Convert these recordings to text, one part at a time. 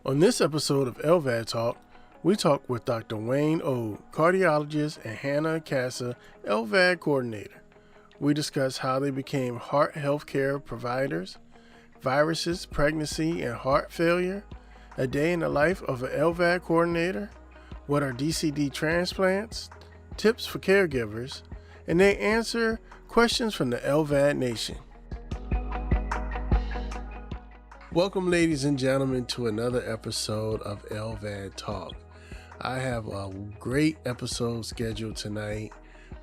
On this episode of LVAD Talk, we talk with Dr. Wayne O, cardiologist, and Hannah Cassa LVAD coordinator. We discuss how they became heart healthcare providers, viruses, pregnancy, and heart failure, a day in the life of an LVAD coordinator, what are DCD transplants, tips for caregivers, and they answer questions from the LVAD Nation. Welcome, ladies and gentlemen, to another episode of LVAD Talk. I have a great episode scheduled tonight.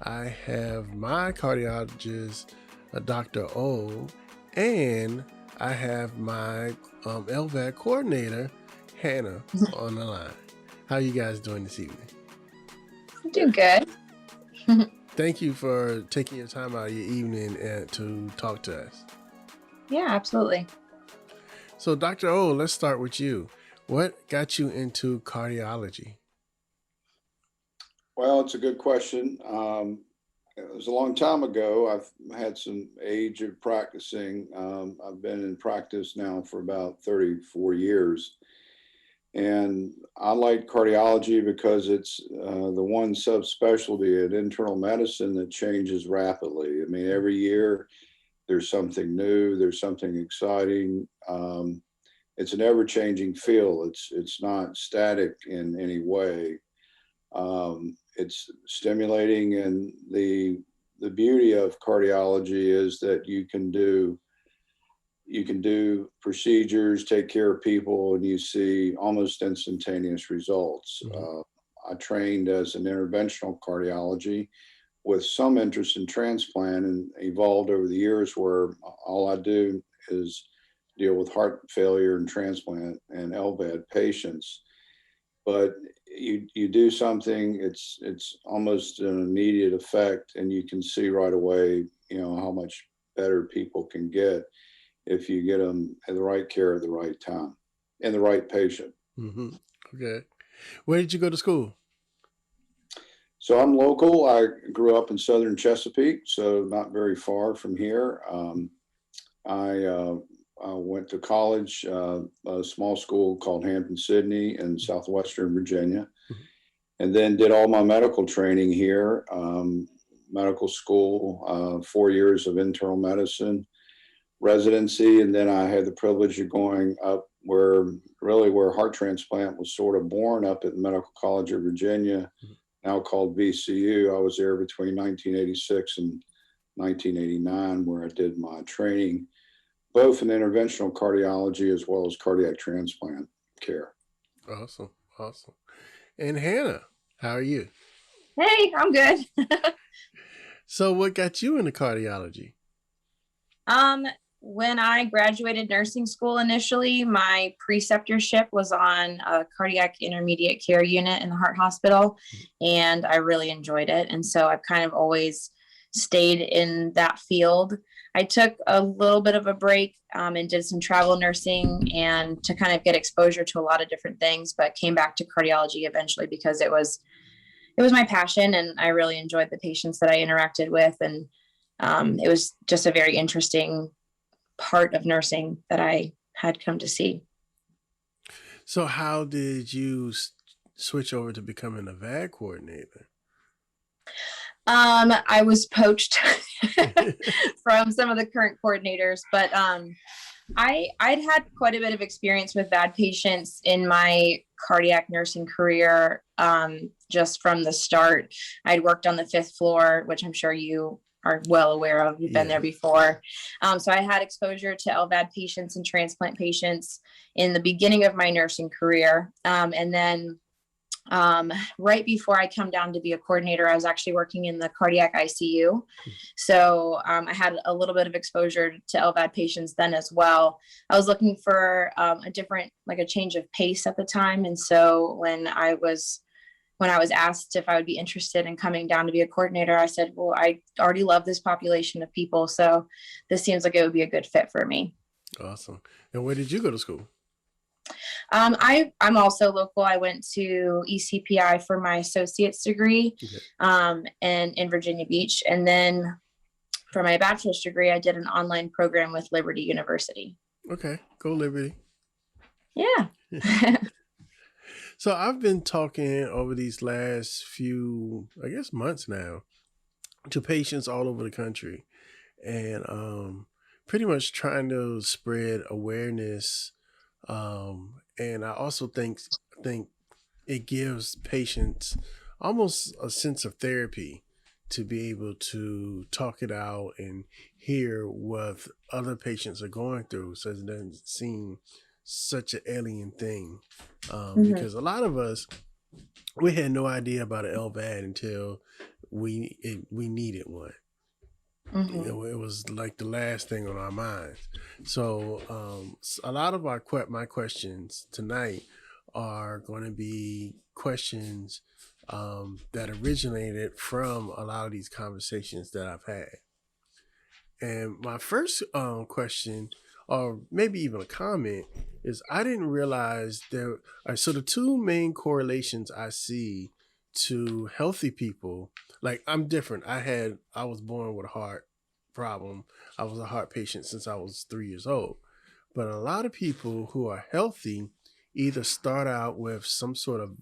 I have my cardiologist, Dr. O, and I have my LVAD coordinator, Hannah, on the line. How you guys doing this evening? I'm doing good. Thank you for taking your time out of your evening to talk to us. Yeah, absolutely. So, Dr. O, let's start with you. What got you into cardiology? Well, it's a good question. It was a long time ago. I've had some age of practicing. I've been in practice now for about 34 years. And I like cardiology because it's the one subspecialty in internal medicine that changes rapidly. I mean, every year there's something new, there's something exciting. It's an ever-changing field. It's not static in any way. It's stimulating, and the beauty of cardiology is that you can do procedures, take care of people, and you see almost instantaneous results. I trained as an interventional cardiology with some interest in transplant, and evolved over the years where all I do is deal with heart failure and transplant and LVAD patients. But you do something, it's almost an immediate effect, and you can see right away, how much better people can get if you get them the right care at the right time and the right patient. Mm-hmm. Okay. Where did you go to school? So I'm local. I grew up in southern Chesapeake, so not very far from here. I went to college, a small school called Hampton-Sydney in southwestern Virginia, and then did all my medical training here, medical school, 4 years of internal medicine residency, and then I had the privilege of going up where heart transplant was sort of born, up at the Medical College of Virginia, now called VCU. I was there between 1986 and 1989, where I did my training, both in interventional cardiology as well as cardiac transplant care. Awesome. And Hannah, how are you? Hey, I'm good. So what got you into cardiology? When I graduated nursing school initially, my preceptorship was on a cardiac intermediate care unit in the heart hospital, and I really enjoyed it. And so I've kind of always stayed in that field. I took a little bit of a break and did some travel nursing and to kind of get exposure to a lot of different things, but came back to cardiology eventually because it was my passion, and I really enjoyed the patients that I interacted with. And it was just a very interesting part of nursing that I had come to see. So how did you switch over to becoming a VAD coordinator? I was poached from some of the current coordinators, but I'd had quite a bit of experience with VAD patients in my cardiac nursing career. Just from the start, I'd worked on the 5th floor, which I'm sure you are well aware of. You've been there before. So I had exposure to LVAD patients and transplant patients in the beginning of my nursing career. And then right before I come down to be a coordinator, I was actually working in the cardiac ICU. So I had a little bit of exposure to LVAD patients then as well. I was looking for a change of pace at the time. And so when I was asked if I would be interested in coming down to be a coordinator, I said, well, I already love this population of people, so this seems like it would be a good fit for me. Awesome. And where did you go to school? I'm also local. I went to ECPI for my associate's degree and in Virginia Beach. And then for my bachelor's degree, I did an online program with Liberty University. Okay, go Liberty. Yeah. So I've been talking over these last few, I guess, months now to patients all over the country, and pretty much trying to spread awareness. And I also think it gives patients almost a sense of therapy to be able to talk it out and hear what other patients are going through, so it doesn't seem such an alien thing. Mhm. Because a lot of us, we had no idea about an LVAD until we needed one. Mhm. It was like the last thing on our minds. So a lot of my questions tonight are going to be questions that originated from a lot of these conversations that I've had. And my first question, or maybe even a comment, is I didn't realize there. So the two main correlations I see to healthy people, like I'm different. I was born with a heart problem. I was a heart patient since I was 3 years old. But a lot of people who are healthy either start out with some sort of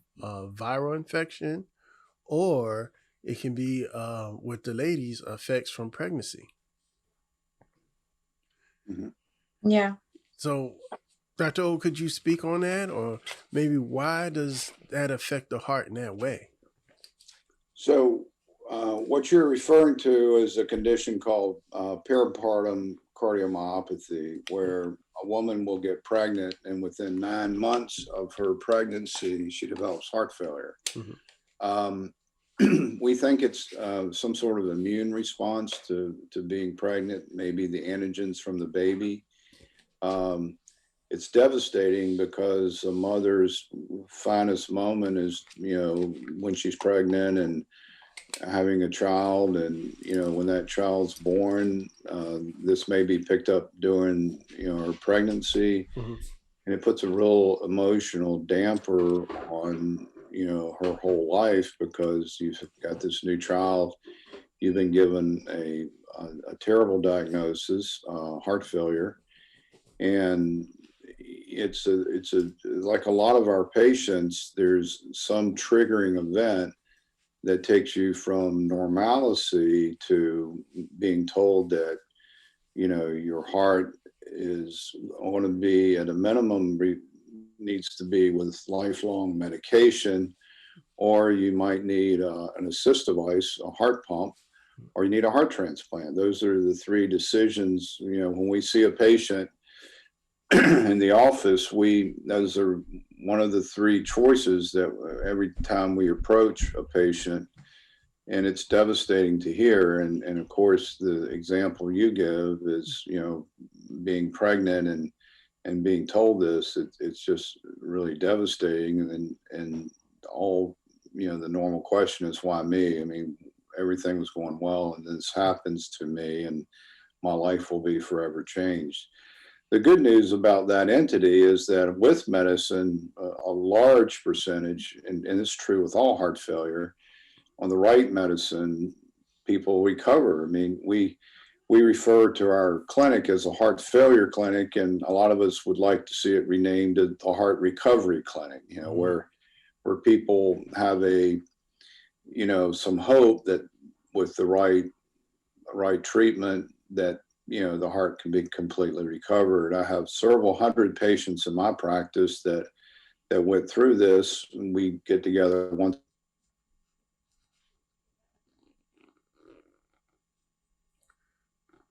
viral infection, or it can be with the ladies effects from pregnancy. Mhm. Yeah. So, Dr. O, could you speak on that, or maybe why does that affect the heart in that way? So, what you're referring to is a condition called peripartum cardiomyopathy, where a woman will get pregnant, and within 9 months of her pregnancy, she develops heart failure. Mhm. Um, we think it's some sort of immune response to being pregnant, maybe the antigens from the baby. Um, it's devastating because a mother's finest moment is, when she's pregnant and having a child, and when that child's born, this may be picked up during her pregnancy, Mhm. and it puts a real emotional damper on her whole life, because you've got this new child, you've been given a terrible diagnosis, heart failure, and it's a like a lot of our patients, there's some triggering event that takes you from normalcy to being told that your heart is going to be at a minimum needs to be with lifelong medication, or you might need an assist device, a heart pump, or you need a heart transplant. Those are the three decisions. When we see a patient in the office, those are one of the three choices that every time we approach a patient, and it's devastating to hear. And of course, the example you give is, being pregnant and being told this. It's just really devastating. And all, the normal question is, why me? I mean, everything was going well, and this happens to me, and my life will be forever changed. The good news about that entity is that with medicine, a large percentage, and it's true with all heart failure, on the right medicine, people recover. I mean, we refer to our clinic as a heart failure clinic, and a lot of us would like to see it renamed a heart recovery clinic. Where people have some hope that with the right treatment, that the heart can be completely recovered. I have several hundred patients in my practice that went through this, and we get together once.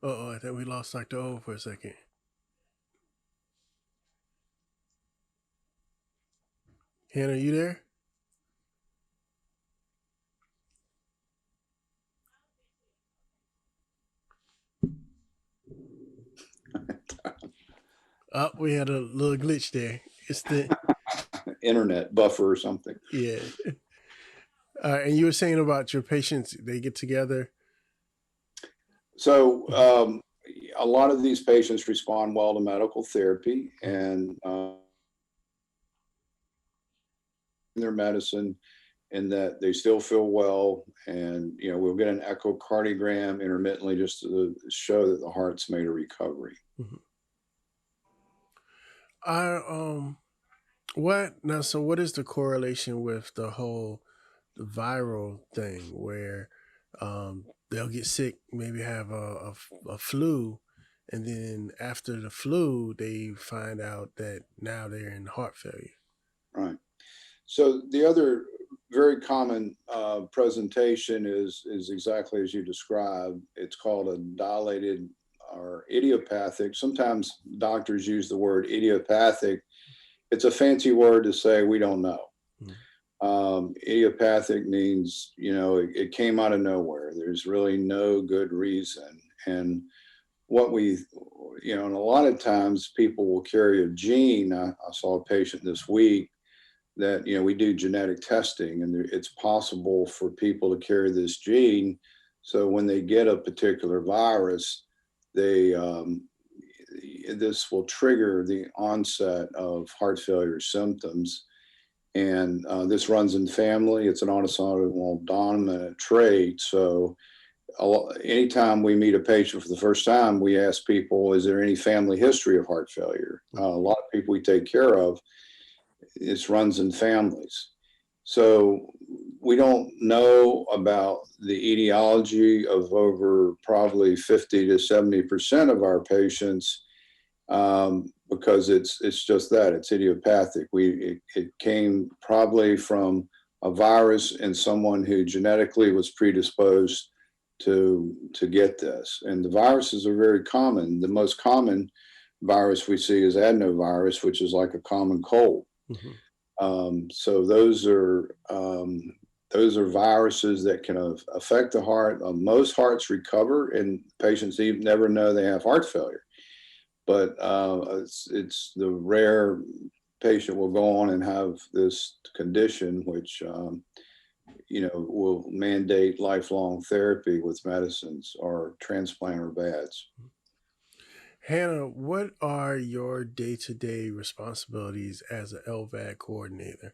Oh, I think we lost Dr. O for a second. Hannah, you there? Oh, we had a little glitch there. It's the Internet buffer or something. yeah. And you were saying about your patients, they get together. So a lot of these patients respond well to medical therapy, and their medicine, and that they still feel well. And we'll get an echocardiogram intermittently just to show that the heart's made a recovery. Mhm. I What now? So, what is the correlation with the whole viral thing where they'll get sick, maybe have a flu, and then after the flu, they find out that now they're in heart failure? Right. So the other very common presentation is exactly as you described. It's called a dilated or idiopathic. Sometimes doctors use the word idiopathic. It's a fancy word to say we don't know. Idiopathic means, it came out of nowhere. There's really no good reason. And what we, and a lot of times people will carry a gene. I saw a patient this week that, we do genetic testing, and it's possible for people to carry this gene. So when they get a particular virus, this will trigger the onset of heart failure symptoms. And this runs in family. It's an autosomal dominant trait. So anytime we meet a patient for the first time, we ask people, is there any family history of heart failure? A lot of people we take care of, it runs in families. So we don't know about the etiology of over probably 50 to 70% of our patients, because it's just that, it's idiopathic. It came probably from a virus in someone who genetically was predisposed to get this. And the viruses are very common. The most common virus we see is adenovirus, which is like a common cold. So those are viruses that can affect the heart. Most hearts recover, and patients even never know they have heart failure. But it's the rare patient will go on and have this condition, which will mandate lifelong therapy with medicines or transplant or VADs. Hannah, what are your day-to-day responsibilities as an LVAD coordinator?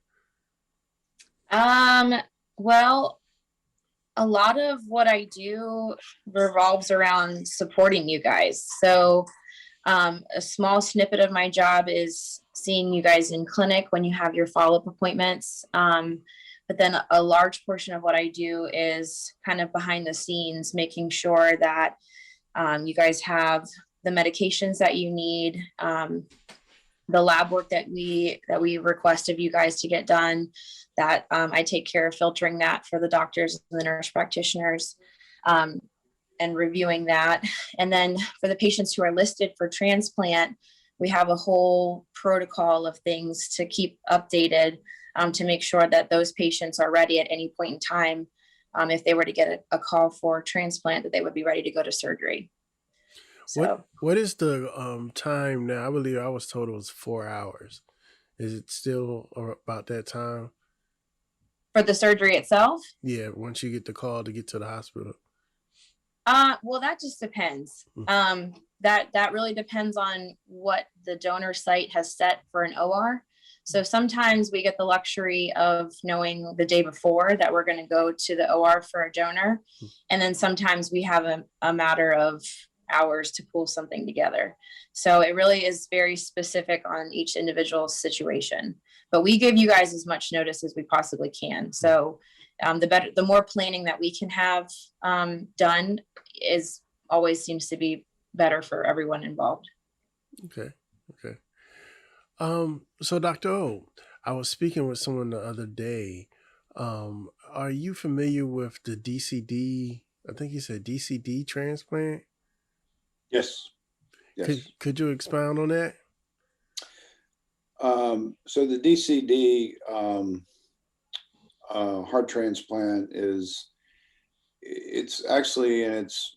Well, a lot of what I do revolves around supporting you guys. So a small snippet of my job is seeing you guys in clinic when you have your follow-up appointments. But then a large portion of what I do is kind of behind the scenes, making sure that you guys have the medications that you need, the lab work that we request of you guys to get done, that I take care of filtering that for the doctors and the nurse practitioners, and reviewing that. And then for the patients who are listed for transplant, we have a whole protocol of things to keep updated, to make sure that those patients are ready at any point in time. If they were to get a call for transplant, that they would be ready to go to surgery. So what is the time now? I believe I was told it was 4 hours. Is it still about that time? For the surgery itself? Yeah, once you get the call to get to the hospital. Well, that just depends. That really depends on what the donor site has set for an OR. So sometimes we get the luxury of knowing the day before that we're going to go to the OR for a donor. And then sometimes we have a matter of hours to pull something together. So it really is very specific on each individual situation. But we give you guys as much notice as we possibly can. So the more planning that we can have done is always seems to be better for everyone involved. Okay. So Dr. O, I was speaking with someone the other day. Are you familiar with the DCD? I think you said DCD transplant. Yes. Could you expound on that? So the DCD heart transplant it's actually in its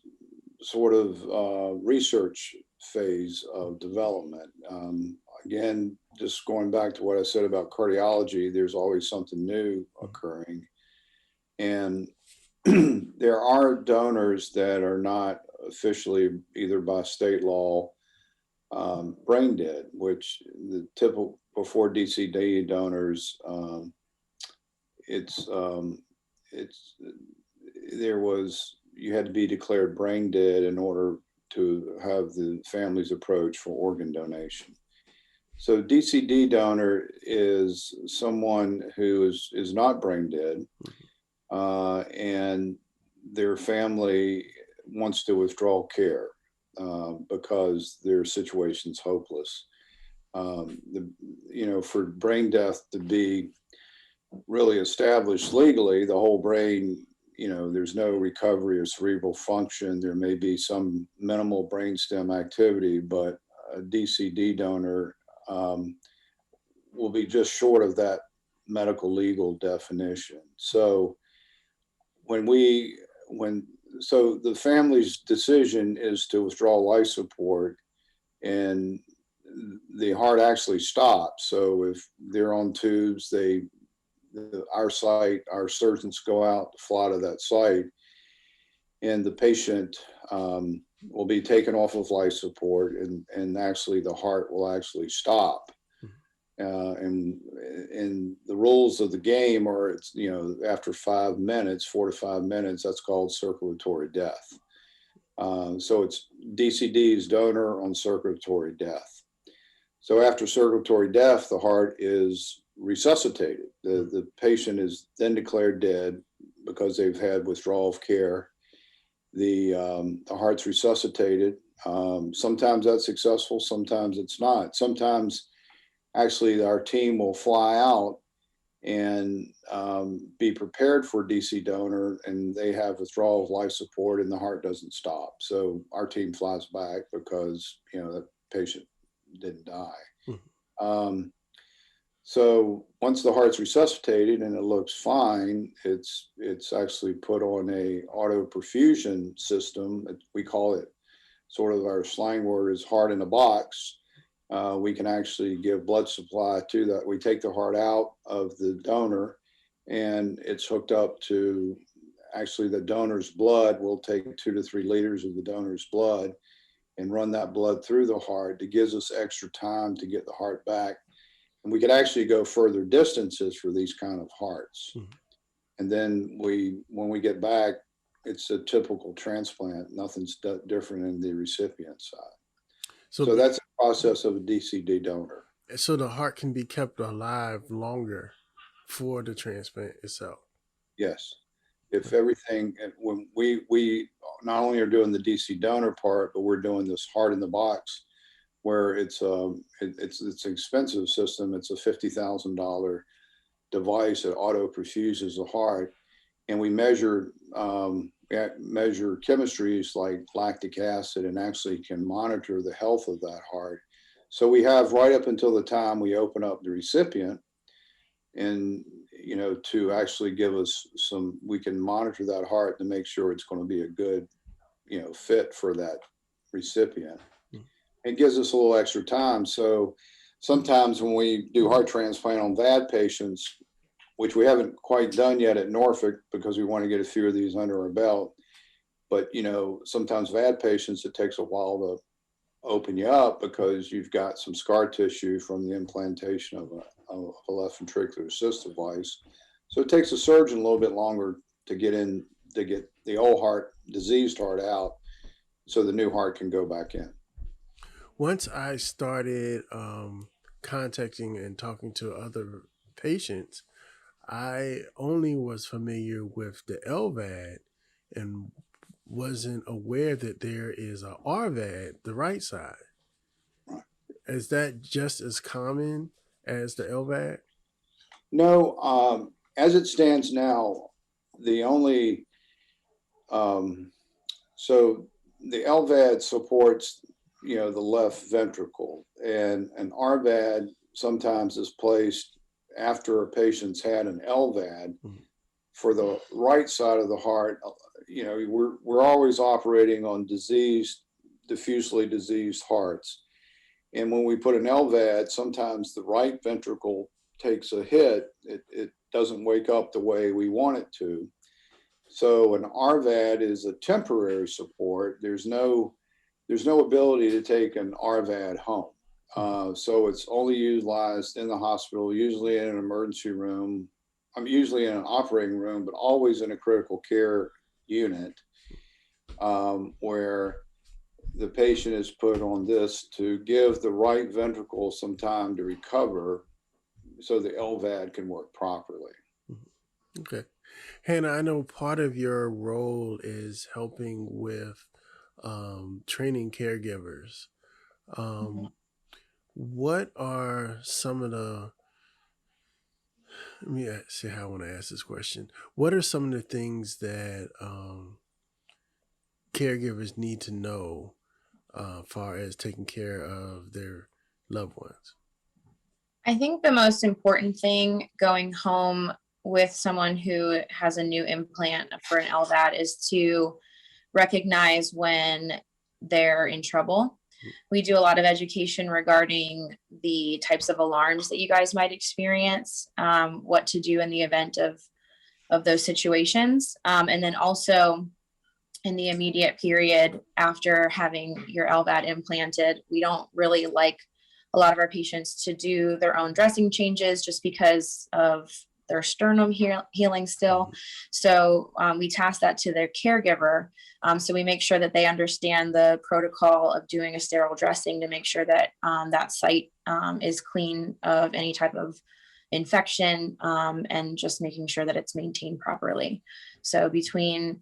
sort of research phase of development. Again, just going back to what I said about cardiology, there's always something new occurring. And there are donors that are not officially, either by state law, brain dead, which the typical before DCD donors, you had to be declared brain dead in order to have the family's approach for organ donation. So DCD donor is someone who is not brain dead, and their family wants to withdraw care because their situation's hopeless. For brain death to be really established legally, the whole brain, there's no recovery or cerebral function. There may be some minimal brainstem activity, but a DCD donor will be just short of that medical legal definition. So so the family's decision is to withdraw life support, and the heart actually stops. So if they're on tubes, our surgeons go out to fly to that site, and the patient will be taken off of life support, and actually the heart will actually stop. And the rules of the game are, after 5 minutes, 4 to 5 minutes, that's called circulatory death. So it's DCD's donor on circulatory death. So after circulatory death, the heart is resuscitated. The patient is then declared dead because they've had withdrawal of care. The heart's resuscitated. Sometimes that's successful, sometimes it's not. Sometimes actually our team will fly out and be prepared for DC donor, and they have withdrawal of life support and the heart doesn't stop. So our team flies back because, the patient didn't die. So once the heart's resuscitated and it looks fine, it's actually put on a auto perfusion system. We call it, sort of our slang word is heart in a box. We can actually give blood supply to that. We take the heart out of the donor and it's hooked up to actually the donor's blood. We'll take 2 to 3 liters of the donor's blood and run that blood through the heart. It gives us extra time to get the heart back. And we could actually go further distances for these kind of hearts. And then when we get back, it's a typical transplant. Nothing's different in the recipient side. So that's the process of a DCD donor. So the heart can be kept alive longer for the transplant itself. Yes. If everything, when we not only are doing the DC donor part, but we're doing this heart in the box, where it's an expensive system. It's a $50,000 device that auto perfuses the heart, and we measure chemistries like lactic acid and actually can monitor the health of that heart. So we have right up until the time we open up the recipient, and to actually give us we can monitor that heart to make sure it's going to be a good fit for that recipient. It gives us a little extra time. So sometimes when we do heart transplant on VAD patients, which we haven't quite done yet at Norfolk because we want to get a few of these under our belt, but sometimes VAD patients, it takes a while to open you up because you've got some scar tissue from the implantation of a left ventricular assist device. So it takes a surgeon a little bit longer to get the old heart, diseased heart out so the new heart can go back in. Once I started contacting and talking to other patients, I only was familiar with the LVAD and wasn't aware that there is a RVAD, the right side. Right. Is that just as common as the LVAD? No, as it stands now, the only so the LVAD supports the left ventricle, and an RVAD sometimes is placed after a patient's had an LVAD for the right side of the heart. We're always operating on diffusely diseased hearts, and when we put an LVAD, sometimes the right ventricle takes a hit. It doesn't wake up the way we want it to. So an RVAD is a temporary support. There's no ability to take an RVAD home. So it's only utilized in the hospital, usually in an emergency room. I'm usually in an operating room, but always in a critical care unit, where the patient is put on this to give the right ventricle some time to recover so the LVAD can work properly. Okay. Hannah, I know part of your role is helping with training caregivers. What are some of the, let me see how I want to ask this question. What are some of the things that caregivers need to know far as taking care of their loved ones? I think the most important thing going home with someone who has a new implant for an LVAD is to recognize when they're in trouble. We do a lot of education regarding the types of alarms that you guys might experience, what to do in the event of those situations. And then also in the immediate period after having your LVAD implanted, we don't really like a lot of our patients to do their own dressing changes just because of their sternum healing still. So we task that to their caregiver. So we make sure that they understand the protocol of doing a sterile dressing to make sure that that site is clean of any type of infection, and just making sure that it's maintained properly. So between,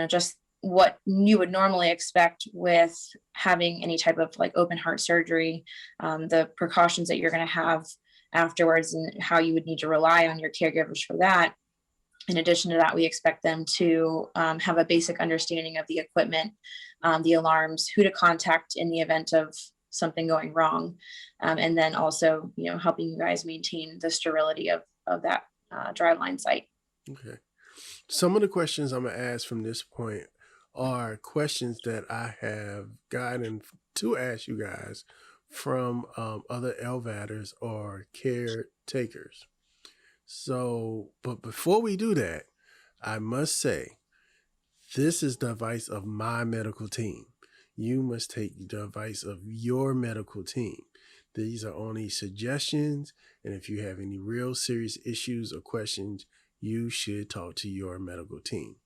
just what you would normally expect with having any type of like open heart surgery, the precautions that you're going to have afterwards and how you would need to rely on your caregivers for that. In addition to that, we expect them to have a basic understanding of the equipment, the alarms, who to contact in the event of something going wrong. And then also, helping you guys maintain the sterility of that driveline site. Okay. Some of the questions I'm going to ask from this point are questions that I have gotten to ask you guys from other LVADers or caretakers. So, but before we do that, I must say, this is the advice of my medical team. You must take the advice of your medical team. These are only suggestions, and if you have any real serious issues or questions, you should talk to your medical team.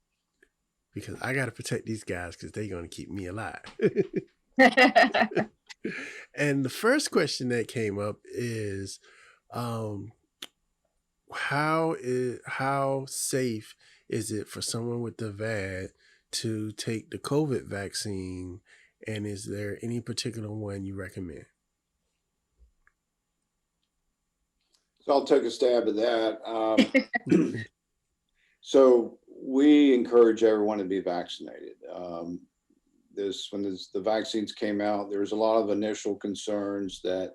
Because I got to protect these guys because they're going to keep me alive. And the first question that came up is, how safe is it for someone with the VAD to take the COVID vaccine? And is there any particular one you recommend? So I'll take a stab at that. So we encourage everyone to be vaccinated. When the vaccines came out, there was a lot of initial concerns that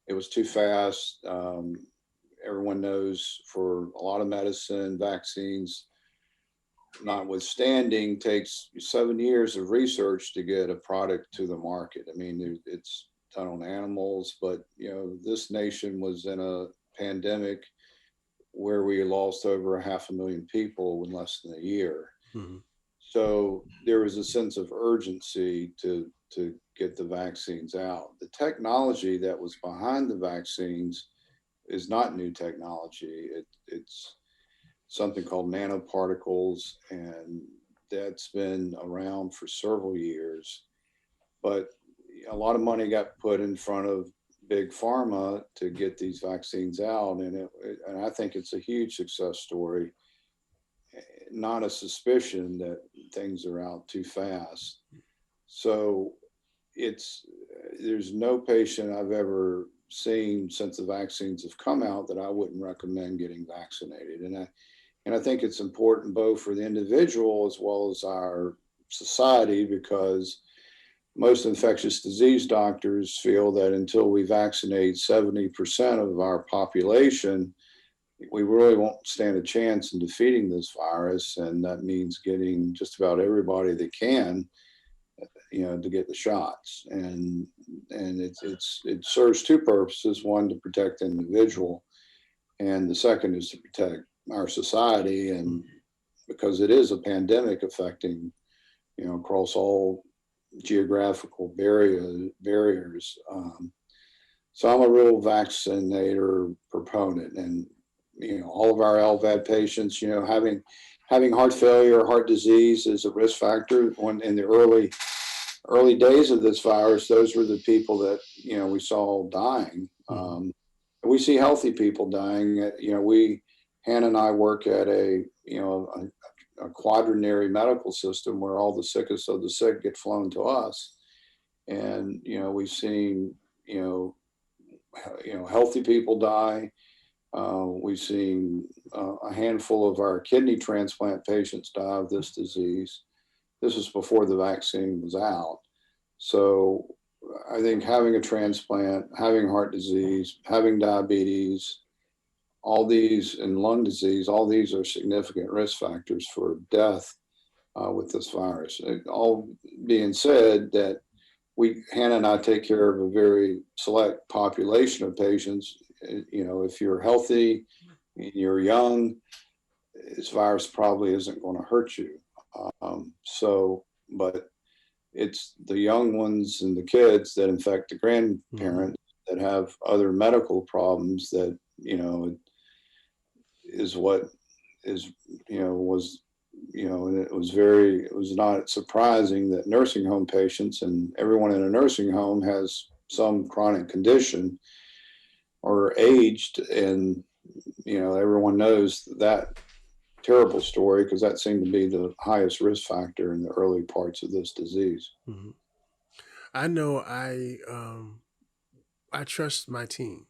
it was too fast. Everyone knows for a lot of medicine, vaccines, notwithstanding, takes 7 years of research to get a product to the market. I mean, it's done on animals, but this nation was in a pandemic where we lost over 500,000 people in less than a year. Mm-hmm. So there was a sense of urgency to get the vaccines out. The technology that was behind the vaccines is not new technology. It's something called nanoparticles, and that's been around for several years. But a lot of money got put in front of big pharma to get these vaccines out, and I think it's a huge success story. Not a suspicion that things are out too fast. So there's no patient I've ever seen since the vaccines have come out that I wouldn't recommend getting vaccinated. And I think it's important both for the individual as well as our society, because most infectious disease doctors feel that until we vaccinate 70% of our population, we really won't stand a chance in defeating this virus. And that means getting just about everybody that can, to get the shots. And it serves two purposes: one, to protect the individual, and the second is to protect our society. And because it is a pandemic affecting, across all geographical barriers. So I'm a real vaccinator proponent, and all of our LVAD patients, having heart failure or heart disease is a risk factor in the early days of this virus, those were the people that, we saw dying. We see healthy people dying. Hannah and I work at a quaternary medical system where all the sickest of the sick get flown to us. And, we've seen, healthy people die. We've seen a handful of our kidney transplant patients die of this disease. This was before the vaccine was out. So I think having a transplant, having heart disease, having diabetes, all these, and lung disease, all these are significant risk factors for death with this virus. All being said, that Hannah and I take care of a very select population of patients. If you're healthy and you're young, this virus probably isn't going to hurt you. But it's the young ones and the kids that infect the grandparents that have other medical problems that, is what is, and it was not surprising that nursing home patients, and everyone in a nursing home has some chronic condition or aged, and, everyone knows that terrible story because that seemed to be the highest risk factor in the early parts of this disease. Mm-hmm. I know I trust my team.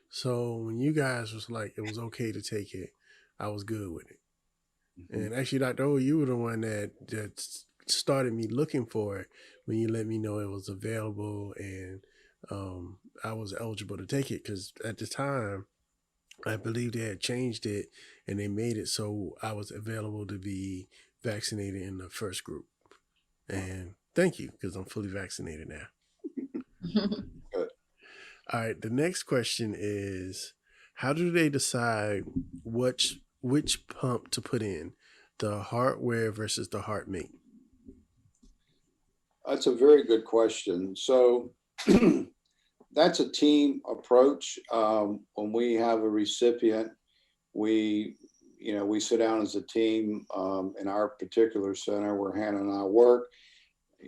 So when you guys was like, it was okay to take it, I was good with it. Mm-hmm. And actually, Dr. O, you were the one that started me looking for it when you let me know it was available and I was eligible to take it, because at the time, I believe they had changed it and they made it so I was available to be vaccinated in the first group. And thank you, because I'm fully vaccinated now. Good. All right. The next question is, how do they decide which pump to put in, the hardware versus the HeartMate? That's a very good question. So that's a team approach. When we have a recipient, we sit down as a team in our particular center where Hannah and I work.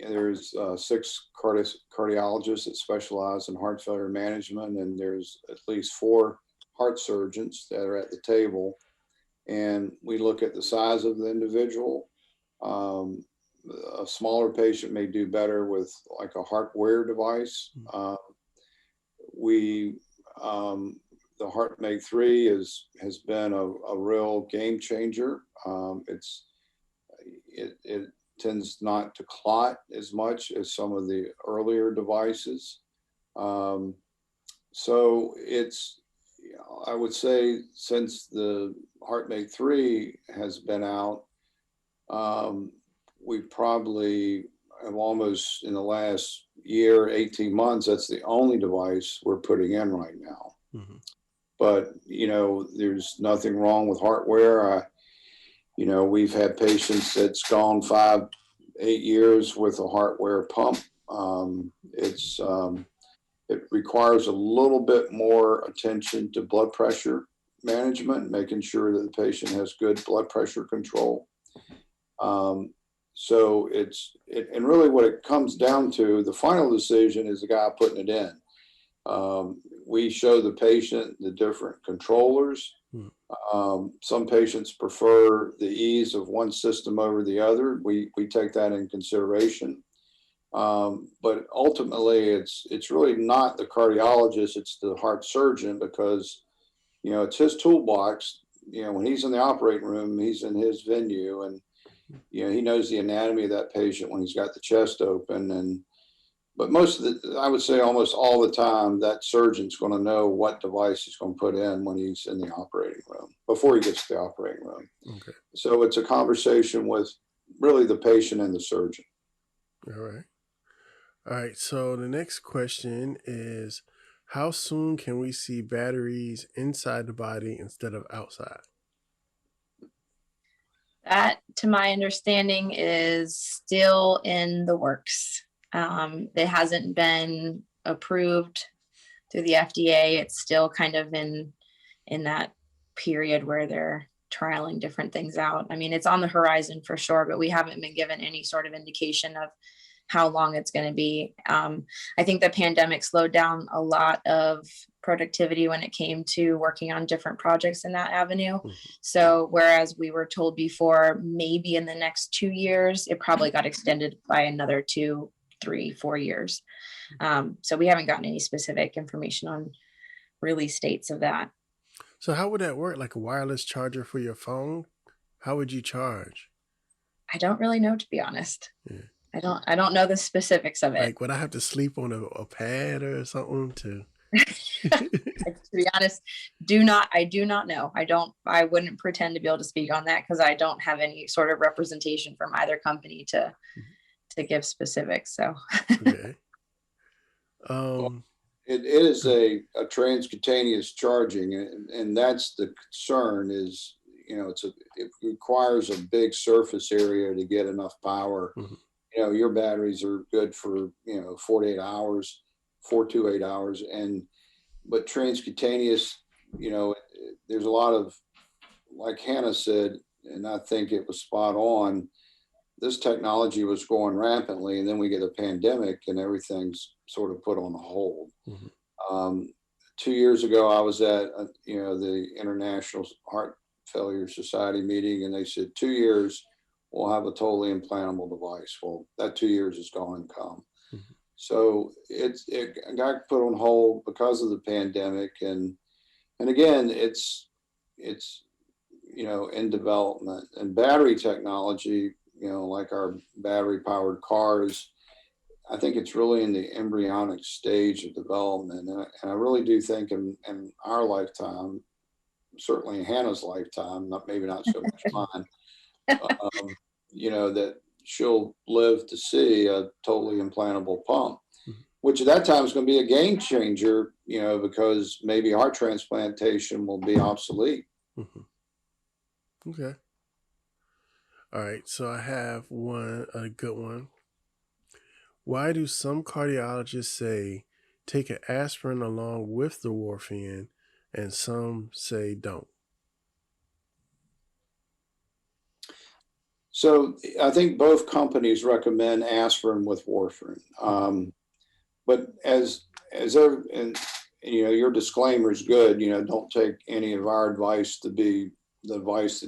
There's 6 cardiologists that specialize in heart failure management, and there's at least 4 heart surgeons that are at the table. And we look at the size of the individual. A smaller patient may do better with like a heart-wear device. The HeartMate 3 has been a real game changer. It tends not to clot as much as some of the earlier devices. So it's, I would say, since the HeartMate 3 has been out, we probably have almost, in the last year, 18 months, that's the only device we're putting in right now. Mm-hmm. But, there's nothing wrong with heartware. We've had patients that's gone 5-8 years with a heartware pump. It requires a little bit more attention to blood pressure management, making sure that the patient has good blood pressure control. So and really what it comes down to, the final decision is the guy putting it in. We show the patient the different controllers. Some patients prefer the ease of one system over the other. We take that in consideration. But ultimately, it's really not the cardiologist, it's the heart surgeon, because, it's his toolbox. When he's in the operating room, he's in his venue, and, he knows the anatomy of that patient when he's got the chest open. But I would say almost all the time, that surgeon's going to know what device he's going to put in when he's in the operating room, before he gets to the operating room. Okay. So it's a conversation with really the patient and the surgeon. All right. So the next question is, how soon can we see batteries inside the body instead of outside? That, to my understanding, is still in the works. It hasn't been approved through the FDA. It's still kind of in that period where they're trialing different things out. I mean, it's on the horizon for sure, but we haven't been given any sort of indication of how long it's going to be. I think the pandemic slowed down a lot of productivity when it came to working on different projects in that avenue. So whereas we were told before, maybe in the next 2 years, it probably got extended by another 2, 3, 4 years. So we haven't gotten any specific information on release dates of that. So how would that work? Like a wireless charger for your phone? How would you charge? I don't really know, to be honest. Yeah. I don't know the specifics of it. Like, would I have to sleep on a pad or something to? To be honest, I do not know. I wouldn't pretend to be able to speak on that because I don't have any sort of representation from either company to give specifics. So Okay. It is a transcutaneous charging, and that's the concern is, it requires a big surface area to get enough power. Your batteries are good for, 48 hours, 4 to 8 hours. But transcutaneous, there's a lot of, like Hannah said, and I think it was spot on, this technology was going rampantly, and then we get a pandemic and everything's sort of put on hold. 2 years ago, I was at, the International Heart Failure Society meeting, and they said 2 years, we'll have a totally implantable device. Well, that 2 years is going to come. So it got put on hold because of the pandemic, and again, it's in development. And battery technology, like our battery powered cars, I think it's really in the embryonic stage of development, and I really do think in our lifetime, certainly in Hannah's lifetime, maybe not so much mine, that she'll live to see a totally implantable pump, which at that time is going to be a game changer, because maybe heart transplantation will be obsolete. Okay. All right. So I have a good one. Why do some cardiologists say take an aspirin along with the warfarin and some say don't? So I think both companies recommend aspirin with warfarin, but as your disclaimer is good. Don't take any of our advice to be the advice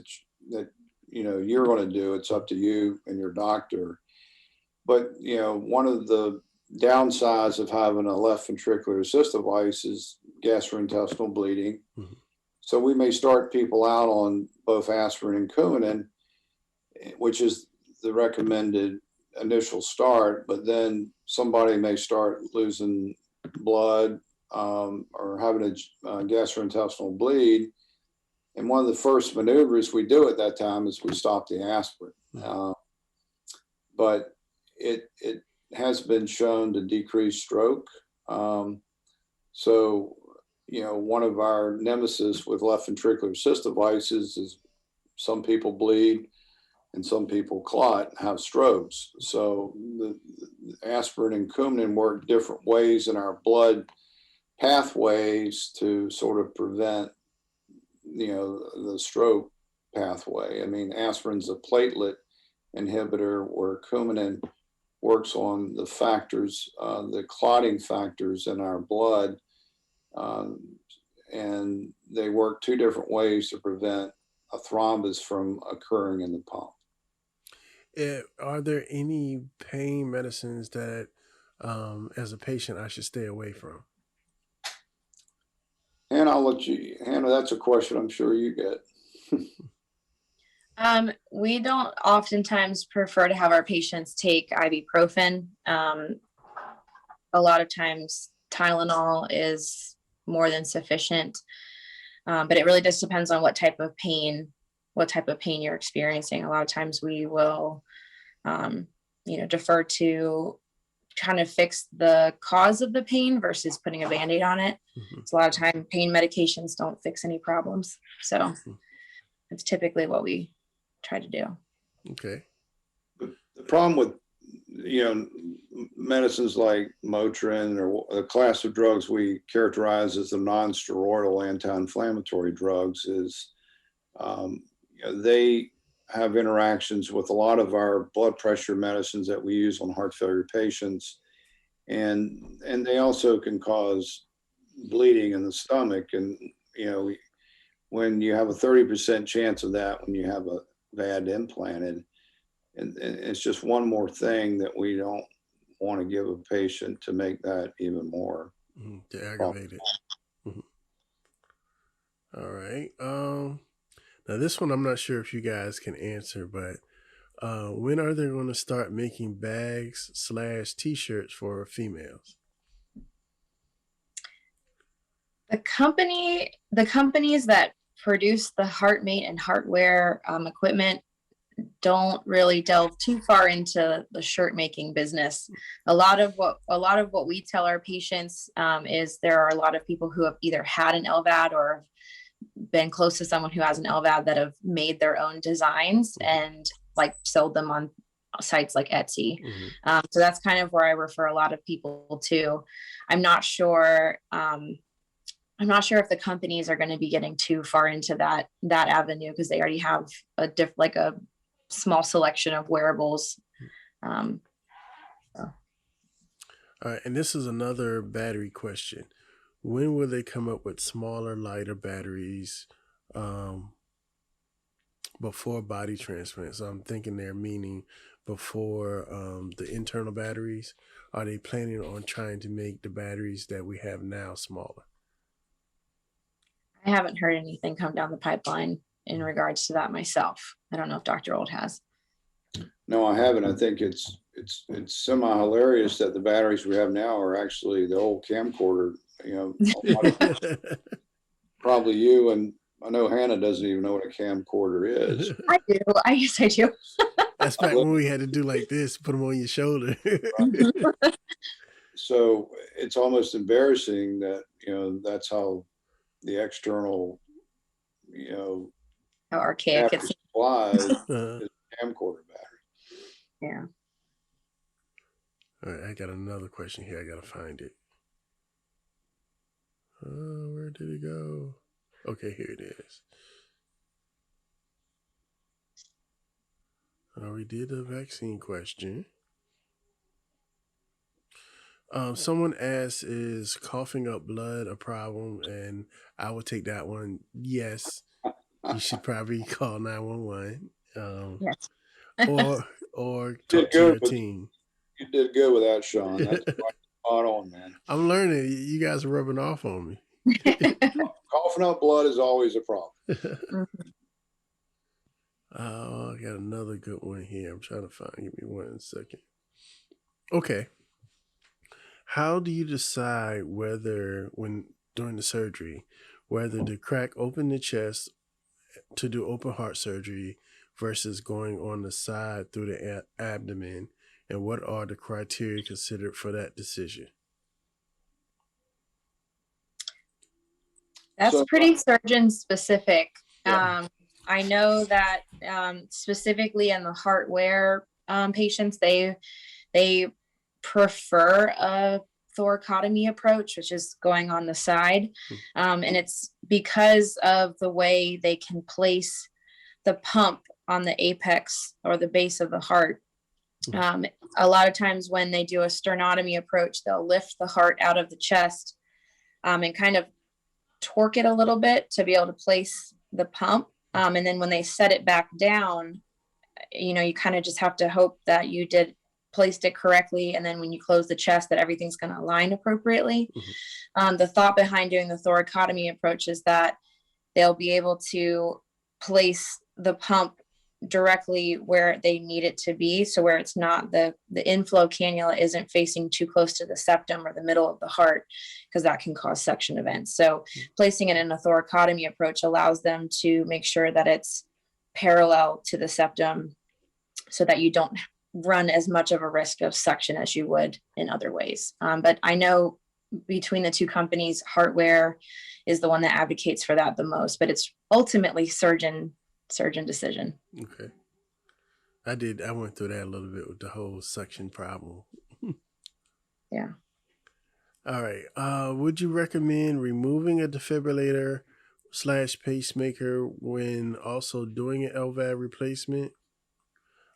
that you're going to do. It's up to you and your doctor. But one of the downsides of having a left ventricular assist device is gastrointestinal bleeding. So we may start people out on both aspirin and Coumadin, which is the recommended initial start, but then somebody may start losing blood or having a gastrointestinal bleed. And one of the first maneuvers we do at that time is we stop the aspirin. But it has been shown to decrease stroke. So, one of our nemesis with left ventricular assist devices is some people bleed and some people clot and have strokes. So the aspirin and Coumadin work different ways in our blood pathways to sort of prevent, the stroke pathway. I mean, aspirin's a platelet inhibitor, where Coumadin works on the factors, the clotting factors in our blood, and they work two different ways to prevent a thrombus from occurring in the pump. Are there any pain medicines that, as a patient, I should stay away from? And I'll let you, Hannah, that's a question I'm sure you get. We don't oftentimes prefer to have our patients take ibuprofen. A lot of times Tylenol is more than sufficient, but it really just depends on what type of pain you're experiencing. A lot of times we will, defer to trying to fix the cause of the pain versus putting a Band-Aid on it. So a lot of time pain medications don't fix any problems. So it's typically what we try to do. Okay. The problem with, medicines like Motrin or a class of drugs we characterize as the non-steroidal anti-inflammatory drugs is they have interactions with a lot of our blood pressure medicines that we use on heart failure patients. And they also can cause bleeding in the stomach. And, when you have a 30% chance of that, when you have a VAD implanted, and it's just one more thing that we don't want to give a patient to make that even more. To aggravate it. Mm-hmm. All right. Now this one, I'm not sure if you guys can answer, but when are they going to start making bags / t-shirts for females? The companies that produce the HeartMate and HeartWare equipment don't really delve too far into the shirt making business. A lot of what we tell our patients is there are a lot of people who have either had an LVAD or been close to someone who has an LVAD that have made their own designs and like sold them on sites like Etsy. Mm-hmm. So that's kind of where I refer a lot of people to. I'm not sure if the companies are going to be getting too far into that avenue because they already have a small selection of wearables. All right, and this is another battery question. When will they come up with smaller, lighter batteries before body transplants? I'm thinking they're meaning before the internal batteries. Are they planning on trying to make the batteries that we have now smaller? I haven't heard anything come down the pipeline in regards to that myself. I don't know if Dr. Old has. No, I haven't. I think it's semi-hilarious that the batteries we have now are actually the old camcorder. Probably you, and I know Hannah doesn't even know what a camcorder is. I do. Yes, I do. That's back when we had to do like this, put them on your shoulder. So it's almost embarrassing that, that's how the external, how archaic it's supplies is a camcorder battery. Yeah. All right, I got another question here. I got to find it. Where did it go? Okay, here it is. We did a vaccine question. Someone asked, is coughing up blood a problem? And I will take that one. Yes, you should probably call 911. Yes. or talk to your team. You did good with that, Sean. That's spot on, man. I'm learning. You guys are rubbing off on me. Coughing up blood is always a problem. Oh, I got another good one here. I'm trying to find. Give me 1 second. Okay. How do you decide during the surgery, whether to crack open the chest to do open heart surgery versus going on the side through the abdomen? And what are the criteria considered for that decision? That's pretty surgeon specific. Yeah. I know that specifically in the HeartWare patients, they prefer a thoracotomy approach, which is going on the side. And it's because of the way they can place the pump on the apex or the base of the heart. A lot of times when they do a sternotomy approach, they'll lift the heart out of the chest and kind of torque it a little bit to be able to place the pump. And then when they set it back down, you kind of just have to hope that you placed it correctly. And then when you close the chest, that everything's going to align appropriately. Mm-hmm. The thought behind doing the thoracotomy approach is that they'll be able to place the pump directly where they need it to be. So where it's not the inflow cannula isn't facing too close to the septum or the middle of the heart, because that can cause suction events. So placing it in a thoracotomy approach allows them to make sure that it's parallel to the septum so that you don't run as much of a risk of suction as you would in other ways. But I know between the two companies, HeartWare is the one that advocates for that the most, but it's ultimately surgeon decision. Okay. I went through that a little bit with the whole suction problem. Yeah. All right. Would you recommend removing a defibrillator slash pacemaker when also doing an LVAD replacement.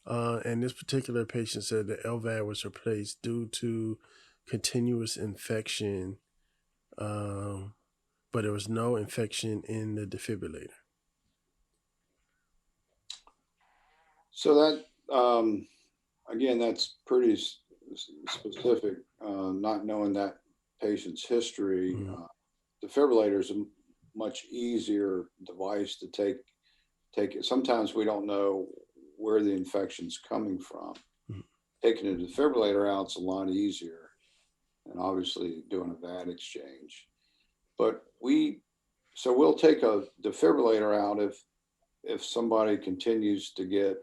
And this particular patient said the LVAD was replaced due to continuous infection, but there was no infection in the defibrillator. So that, again, that's pretty specific, not knowing that patient's history. Mm-hmm. Defibrillator is a much easier device to take it. Sometimes we don't know where the infection's coming from. Mm-hmm. Taking a defibrillator out is a lot easier, and obviously doing a VAD exchange. But we'll take a defibrillator out if somebody continues to get,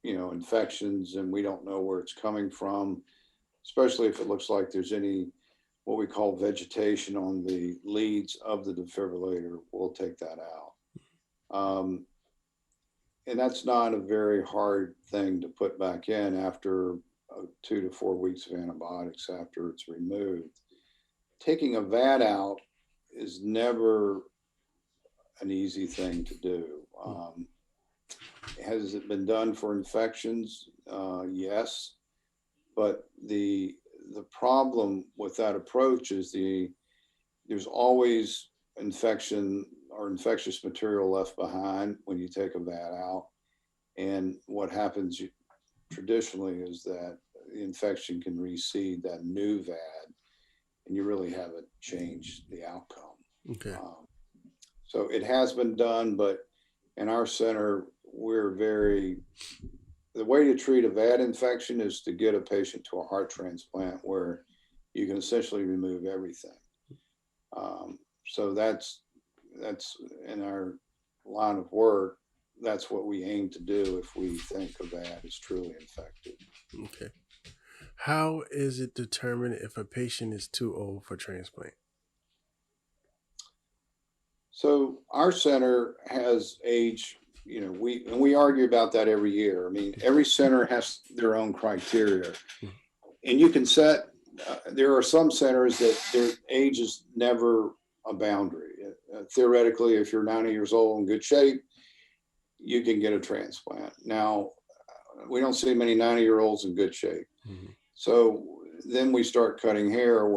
infections and we don't know where it's coming from, especially if it looks like there's any, what we call vegetation on the leads of the defibrillator, we'll take that out. And that's not a very hard thing to put back in after 2 to 4 weeks of antibiotics after it's removed. Taking a VAD out is never an easy thing to do. Has it been done for infections? Yes, but the problem with that approach is there's always infection or infectious material left behind when you take a VAD out. And what happens traditionally is that the infection can reseed that new VAD, and you really haven't changed the outcome. Okay. So it has been done, but in our center, the way to treat a VAD infection is to get a patient to a heart transplant where you can essentially remove everything. So that's in our line of work, that's what we aim to do if we think a VAD is truly infected. Okay. How is it determined if a patient is too old for transplant? So our center has age, we argue about that every year. I mean, every center has their own criteria. And you can there are some centers that their age is never a boundary. Theoretically, if you're 90 years old in good shape, you can get a transplant. Now, we don't see many 90-year-olds in good shape. Mm-hmm. So then we start cutting hair,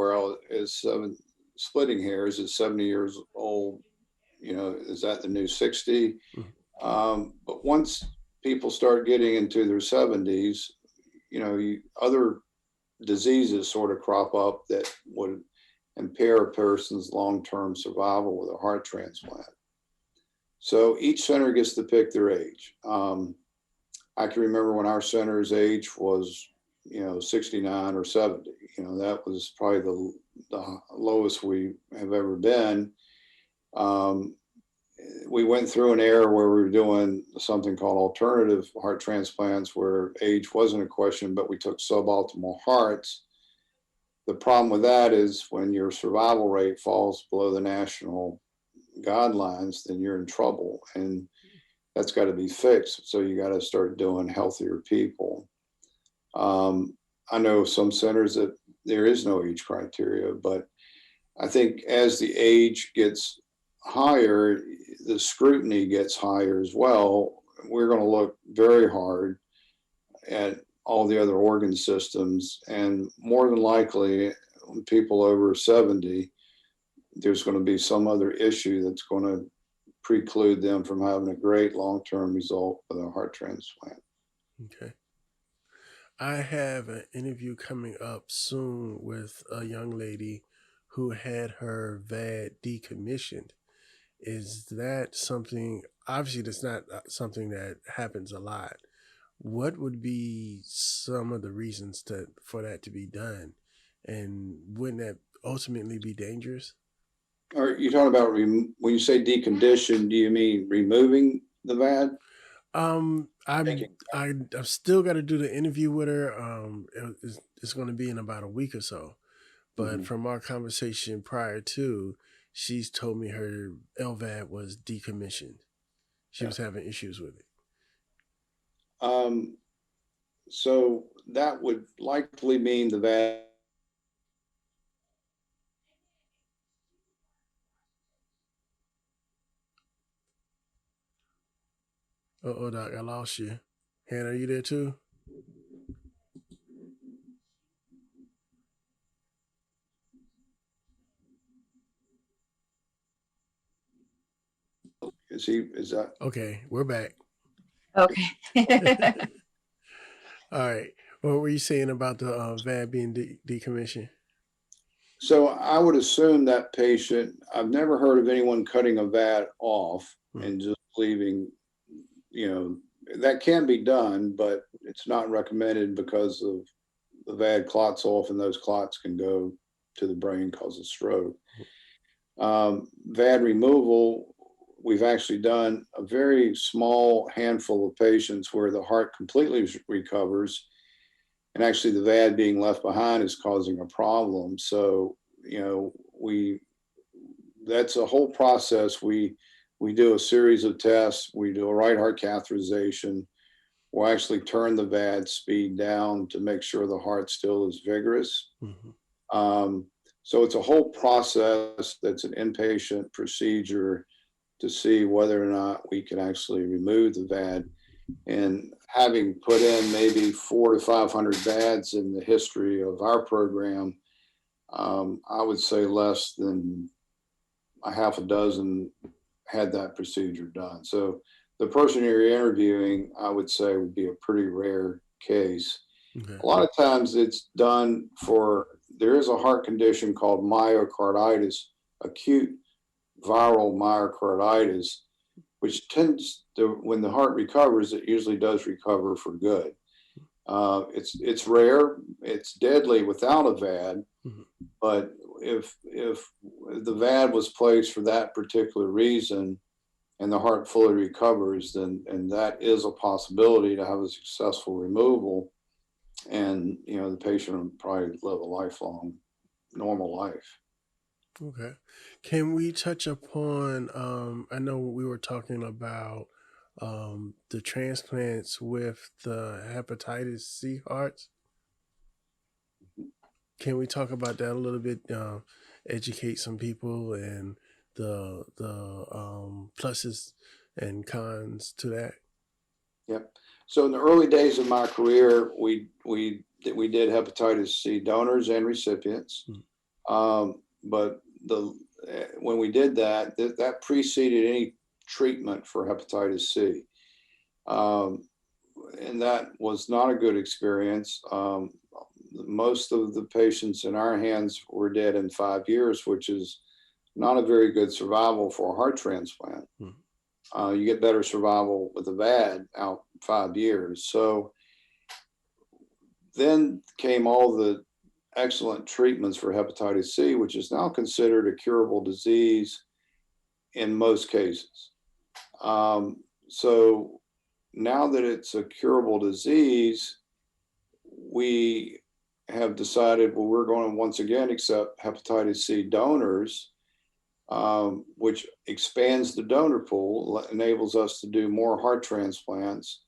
splitting hairs at 70 years old. Is that the new 60? Mm-hmm. But once people start getting into their 70s, other diseases sort of crop up that would impair a person's long-term survival with a heart transplant. So each center gets to pick their age. I can remember when our center's age was, 69 or 70. That was probably the lowest we have ever been. We went through an era where we were doing something called alternative heart transplants where age wasn't a question, but we took suboptimal hearts. The problem with that is when your survival rate falls below the national guidelines, then you're in trouble, and that's got to be fixed. So you got to start doing healthier people. I know some centers that there is no age criteria, but I think as the age gets higher, the scrutiny gets higher as well. We're going to look very hard at all the other organ systems, and more than likely, when people over 70, there's going to be some other issue that's going to preclude them from having a great long-term result with a heart transplant. Okay. I have an interview coming up soon with a young lady who had her VAD decommissioned. Is that something, obviously that's not something that happens a lot. What would be some of the reasons for that to be done? And wouldn't that ultimately be dangerous? Are you talking about, when you say decondition, do you mean removing the VAD? I've still got to do the interview with her. It's going to be in about a week or so. But from our conversation prior to, she's told me her LVAD was decommissioned. She was having issues with it. So that would likely mean the VAD Oh, Doc, I lost you. Hannah, are you there too? Is that? Okay, we're back. Okay. All right. What were you saying about the VAD being decommissioned? So I would assume that patient, I've never heard of anyone cutting a VAD off and just leaving, that can be done, but it's not recommended because of the VAD clots off, and those clots can go to the brain, cause a stroke. VAD removal, we've actually done a very small handful of patients where the heart completely recovers, and actually the VAD being left behind is causing a problem. So, that's a whole process. We do a series of tests. We do a right heart catheterization. We'll actually turn the VAD speed down to make sure the heart still is vigorous. So it's a whole process that's an inpatient procedure to see whether or not we can actually remove the VAD. And having put in maybe 400 to 500 VADs in the history of our program, I would say less than a half a dozen had that procedure done. So the person you're interviewing, I would say, would be a pretty rare case. Okay. A lot of times it's done there is a heart condition called myocarditis, acute viral myocarditis, which tends to, when the heart recovers, it usually does recover for good. It's rare, it's deadly without a VAD, but if the VAD was placed for that particular reason and the heart fully recovers, then that is a possibility to have a successful removal, and the patient will probably live a lifelong normal life. Okay. Can we touch upon, I know we were talking about the transplants with the hepatitis C hearts. Can we talk about that a little bit? Educate some people and the pluses and cons to that. Yep. So in the early days of my career, we did hepatitis C donors and recipients. But when we did that preceded any treatment for hepatitis C. And that was not a good experience. Most of the patients in our hands were dead in 5 years, which is not a very good survival for a heart transplant. You get better survival with a VAD out 5 years. So then came all the excellent treatments for hepatitis C, which is now considered a curable disease in most cases. So now that it's a curable disease, we have decided, well, we're going to once again accept hepatitis C donors, which expands the donor pool, enables us to do more heart transplants.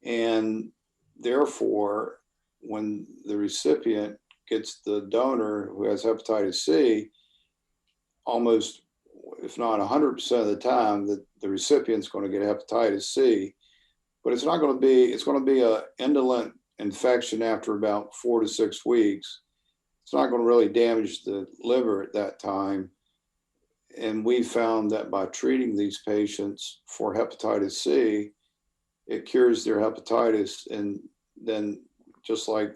And therefore, when the recipient gets the donor who has hepatitis C, almost, if not 100% of the time, that the recipient's going to get hepatitis C, but it's going to be an indolent infection after about 4 to 6 weeks. It's not going to really damage the liver at that time. And we found that by treating these patients for hepatitis C, it cures their hepatitis. And then, just like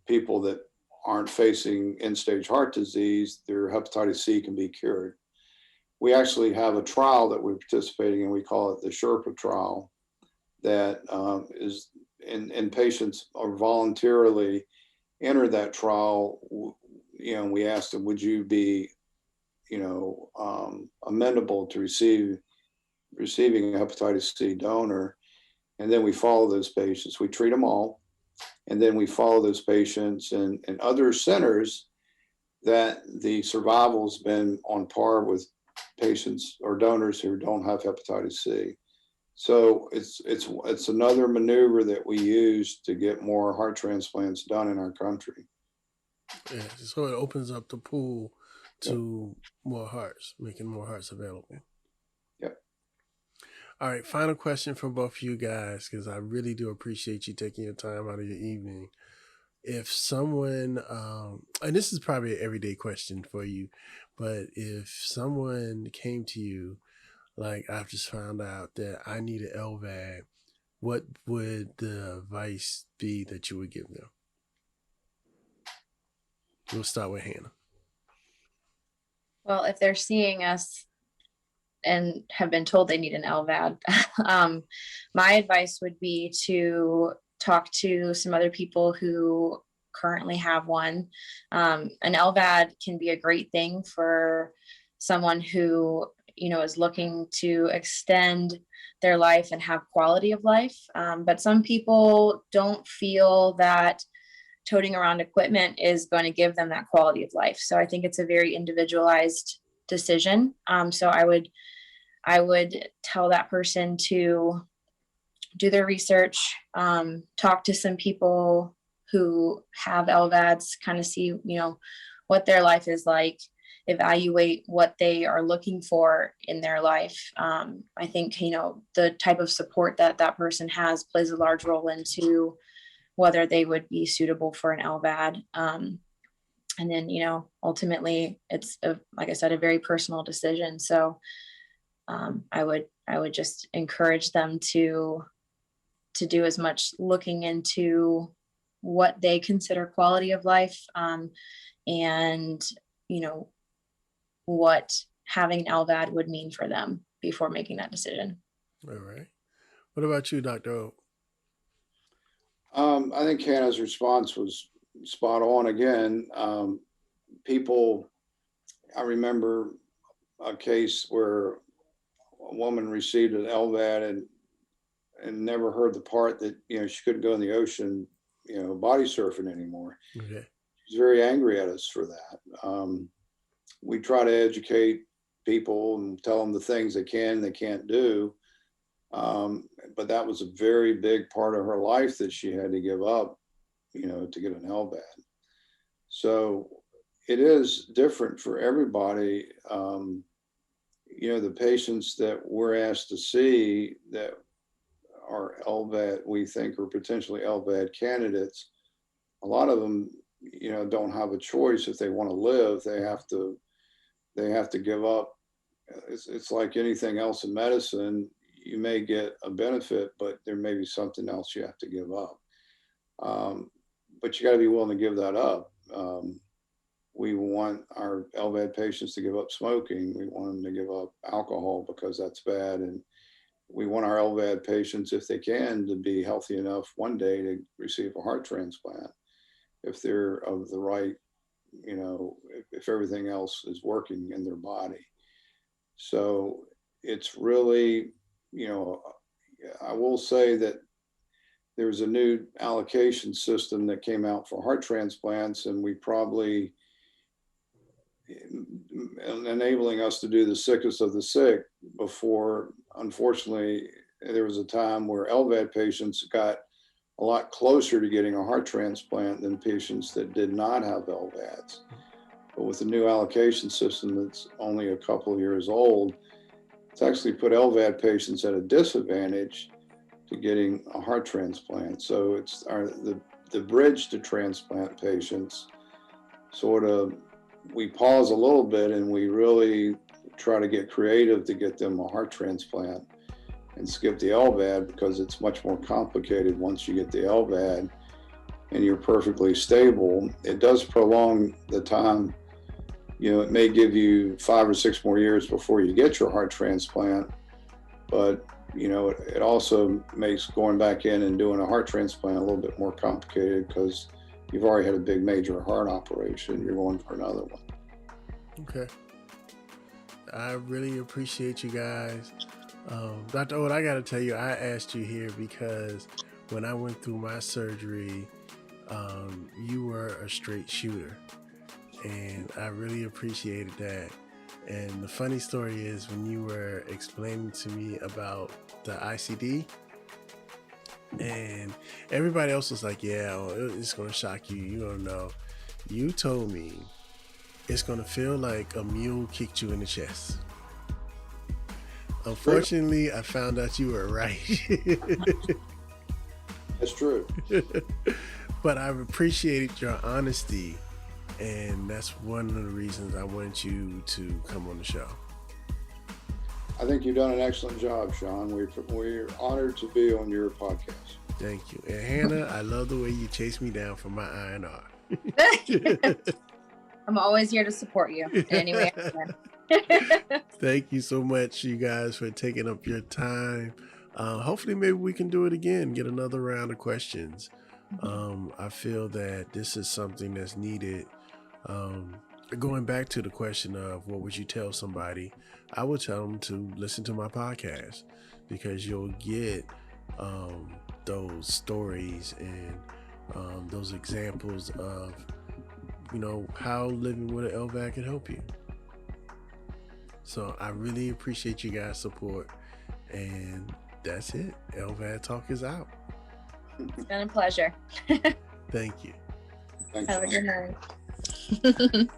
people that aren't facing end-stage heart disease, their hepatitis C can be cured. We actually have a trial that we're participating in. We call it the Sherpa Trial, that is, and patients are voluntarily enter that trial. We asked them, would you be, amenable to receiving a hepatitis C donor? And then we follow those patients. We treat them all. And then we follow those patients and other centers that the survival's been on par with patients or donors who don't have hepatitis C. So it's another maneuver that we use to get more heart transplants done in our country. Yeah, so it opens up the pool to more hearts, making more hearts available. Yep. All right, final question for both of you guys, because I really do appreciate you taking your time out of your evening. If someone, and this is probably an everyday question for you, but if someone came to you, like, I've just found out that I need an LVAD, what would the advice be that you would give them? We'll start with Hannah. Well, if they're seeing us and have been told they need an LVAD, my advice would be to talk to some other people who currently have one. An LVAD can be a great thing for someone who, is looking to extend their life and have quality of life. But some people don't feel that toting around equipment is going to give them that quality of life. So I think it's a very individualized decision. So I would tell that person to do their research, talk to some people who have LVADs, kind of see, what their life is like, evaluate what they are looking for in their life. I think, the type of support that that person has plays a large role into whether they would be suitable for an LVAD. And then, ultimately it's like I said, a very personal decision. So I would just encourage them to do as much looking into what they consider quality of life, and what having an LVAD would mean for them before making that decision. All right. What about you, Dr. O? I think Hannah's response was spot on again. I remember a case where a woman received an LVAD and never heard the part that, she couldn't go in the ocean, body surfing anymore. Okay. She's very angry at us for that. We try to educate people and tell them the things they can and they can't do. But that was a very big part of her life that she had to give up, to get an LVAD. So it is different for everybody. The patients that we're asked to see that are LVAD, we think are potentially LVAD candidates, a lot of them, don't have a choice. If they want to live, they have to give up. It's like anything else in medicine. You may get a benefit, but there may be something else you have to give up. But you got to be willing to give that up. We want our LVAD patients to give up smoking. We want them to give up alcohol because that's bad. And we want our LVAD patients, if they can, to be healthy enough one day to receive a heart transplant if they're of the right, if everything else is working in their body. So it's really, I will say that there's a new allocation system that came out for heart transplants, and we probably enabling us to do the sickest of the sick. Before, unfortunately, there was a time where LVAD patients got a lot closer to getting a heart transplant than patients that did not have LVADs. But with the new allocation system that's only a couple of years old, it's actually put LVAD patients at a disadvantage to getting a heart transplant. So it's the bridge to transplant patients sort of, we pause a little bit and we really try to get creative to get them a heart transplant and skip the LVAD, because it's much more complicated once you get the LVAD and you're perfectly stable. It does prolong the time. It may give you 5 or 6 more years before you get your heart transplant, but it also makes going back in and doing a heart transplant a little bit more complicated, because you've already had a big major heart operation. You're going for another one. Okay. I really appreciate you guys. Dr. Owen, I got to tell you, I asked you here because when I went through my surgery, you were a straight shooter. And I really appreciated that. And the funny story is, when you were explaining to me about the ICD, and everybody else was like, yeah, it's going to shock you. You don't know. You told me it's going to feel like a mule kicked you in the chest. Unfortunately, I found out you were right. That's true. But I've appreciated your honesty, and that's one of the reasons I want you to come on the show. I think you've done an excellent job, Sean. We're honored to be on your podcast. Thank you. And Hannah, I love the way you chase me down for my INR. I'm always here to support you in any way I can. Thank you so much, you guys, for taking up your time. Hopefully, maybe we can do it again, get another round of questions. I feel that this is something that's needed. Going back to the question of what would you tell somebody, I would tell them to listen to my podcast, because you'll get those stories and those examples of, how living with an LVAD can help you. So I really appreciate you guys' support, and that's it. LVAD Talk is out. It's been a pleasure. Thank you. Thanks. Have a good night.